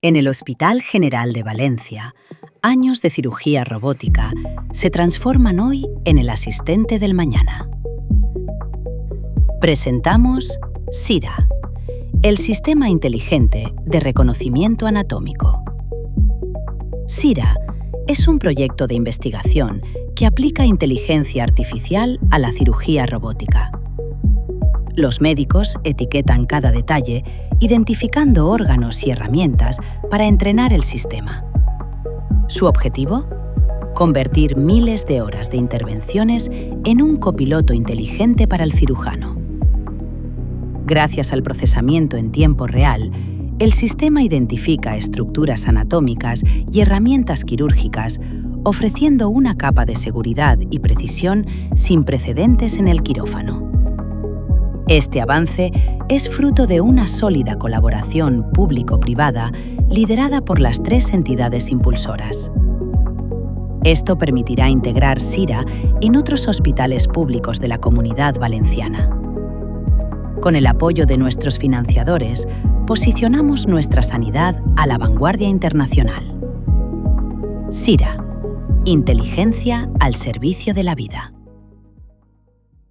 En el Hospital General de Valencia, años de cirugía robótica se transforman hoy en el asistente del mañana. Presentamos SIRA, el Sistema Inteligente de Reconocimiento Anatómico. SIRA es un proyecto de investigación que aplica inteligencia artificial a la cirugía robótica. Los médicos etiquetan cada detalle, identificando órganos y herramientas para entrenar el sistema. ¿Su objetivo? Convertir miles de horas de intervenciones en un copiloto inteligente para el cirujano. Gracias al procesamiento en tiempo real, el sistema identifica estructuras anatómicas y herramientas quirúrgicas, ofreciendo una capa de seguridad y precisión sin precedentes en el quirófano. Este avance es fruto de una sólida colaboración público-privada liderada por las 3 entidades impulsoras. Esto permitirá integrar SIRA en otros hospitales públicos de la Comunidad Valenciana. Con el apoyo de nuestros financiadores, posicionamos nuestra sanidad a la vanguardia internacional. SIRA, inteligencia al servicio de la vida.